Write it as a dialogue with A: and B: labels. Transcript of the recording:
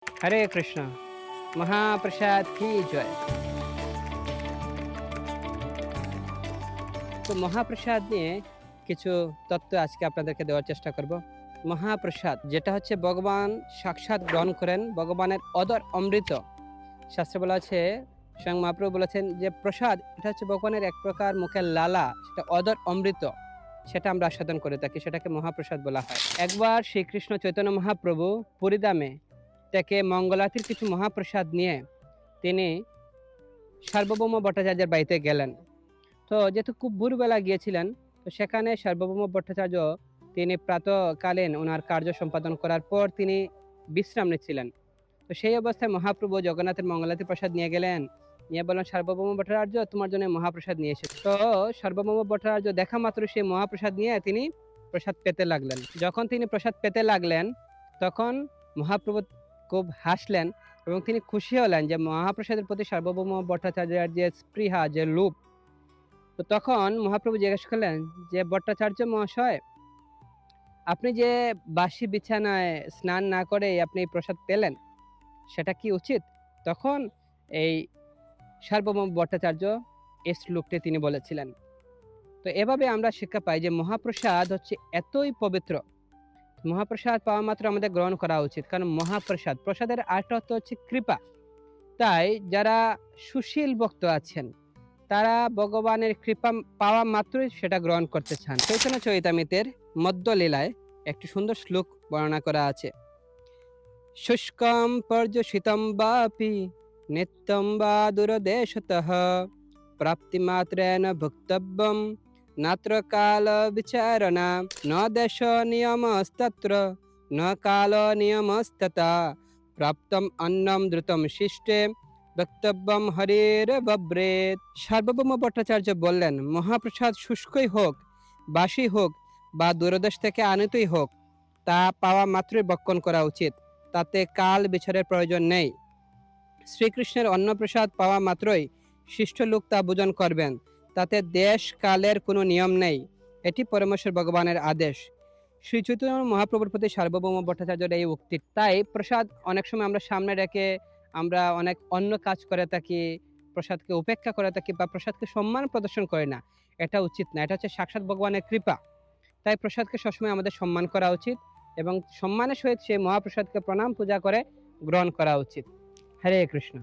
A: হরে কৃষ্ণ। মহাপ্রসাদ কি জয়। তো মহাপ্রসাদ নিয়ে কিছু তত্ত্ব আজকে আপনাদেরকে দেওয়ার চেষ্টা করব। মহাপ্রসাদ যেটা হচ্ছে ভগবান সাক্ষাৎ গ্রহণ করেন, ভগবানের অদর অমৃত। শাস্ত্রে বলা আছে, স্বয়ং মহাপ্রভু বলেছেন যে প্রসাদ এটা হচ্ছে ভগবানের এক প্রকার মুখের লালা, সেটা অদর অমৃত, সেটা আমরা আস্বাদন করে থাকি, সেটাকে মহাপ্রসাদ বলা হয়। একবার শ্রীকৃষ্ণ চৈতন্য মহাপ্রভু পুরীধামে থেকে মঙ্গলারতির কিছু মহাপ্রসাদ নিয়ে তিনি সার্বভৌম ভট্টাচার্যের বাড়িতে গেলেন। তো যেহেতু খুব ভোরবেলা গিয়েছিলেন, তো সেখানে সার্বভৌম ভট্টাচার্য তিনি প্রাতঃকালীন ওনার কার্য সম্পাদন করার পর তিনি বিশ্রাম নিচ্ছিলেন। তো সেই অবস্থায় মহাপ্রভু জগন্নাথের মঙ্গলারতি প্রসাদ নিয়ে গেলেন, নিয়ে বললেন, সার্বভৌম ভট্টাচার্য তোমার জন্য মহাপ্রসাদ নিয়ে এসেছে। তো সার্বভৌম ভট্টাচার্য দেখা মাত্র সেই মহাপ্রসাদ নিয়ে তিনি প্রসাদ পেতে লাগলেন। যখন তিনি প্রসাদ পেতে লাগলেন, তখন মহাপ্রভু খুব হাসলেন এবং তিনি খুশি হলেন যে মহাপ্রসাদের প্রতি সার্বভৌম ভট্টাচার্যের যে স্পৃহা, যে লোভ। তো তখন মহাপ্রভু জিজ্ঞেস করলেন যে ভট্টাচার্য মহাশয়, আপনি যে বাসি বিছানায় স্নান না করে আপনি প্রসাদ পেলেন, সেটা কি উচিত? তখন এই সার্বভৌম ভট্টাচার্য এই শ্লোকটি তিনি বলেছিলেন। তো এভাবে আমরা শিক্ষা পাই যে মহাপ্রসাদ হচ্ছে এতই পবিত্র। মহাপ্রসাদ পাওয়া মাত্র আমাদের গ্রহণ করা উচিত, কারণ মহাপ্রসাদ, প্রসাদের আরেকটা অর্থ হচ্ছে কৃপা। তাই যারা সুশীল ভক্ত আছেন, তারা ভগবানের কৃপা পাওয়া মাত্রই সেটা গ্রহণ করতে চান। চৈতন্য চরিতামৃতের মধ্যলীলায় একটি সুন্দর শ্লোক বর্ণনা করা আছে। শুষ্কম পর্যুষিতম বাপি নিত্যম বা দূরদেশতঃ প্রাপ্তিমাত্রেণ ভুক্তব্যম নাত্র কাল বিচারণা ন দেশ নিয়মস্তত্র ন কাল নিয়মস্ততা প্রাপ্তম অন্নম দ্রুতম শিষ্টে বক্তব্যম হরির বব্রেত। সার্বভৌম ভট্টাচার্য বললেন, মহাপ্রসাদ শুষ্কই হোক, বাসি হোক বা দূরদেশ থেকে আনিতই হোক, তা পাওয়া মাত্রই ভক্ষণ করা উচিত, তাতে কাল বিচারের প্রয়োজন নেই। শ্রীকৃষ্ণের অন্নপ্রসাদ পাওয়া মাত্রই শিষ্ট লোক তা ভোজন করবেন, তাতে দেশ কালের কোনো নিয়ম নেই। এটি পরমেশ্বর ভগবানের আদেশ। শ্রী চৈতন্য মহাপ্রভুর প্রতি সার্বভৌম ভট্টাচার্যের এই উক্তি। তাই প্রসাদ অনেক সময় আমরা সামনে রেখে আমরা অনেক অন্য কাজ করে থাকি, প্রসাদকে উপেক্ষা করে থাকি বা প্রসাদকে সম্মান প্রদর্শন করি না। এটা উচিত না, এটা হচ্ছে সাক্ষাৎ ভগবানের কৃপা। তাই প্রসাদকে সবসময় আমাদের সম্মান করা উচিত এবং সম্মানের সহিত সেই মহাপ্রসাদকে প্রণাম পূজা করে গ্রহণ করা উচিত। হরে কৃষ্ণ।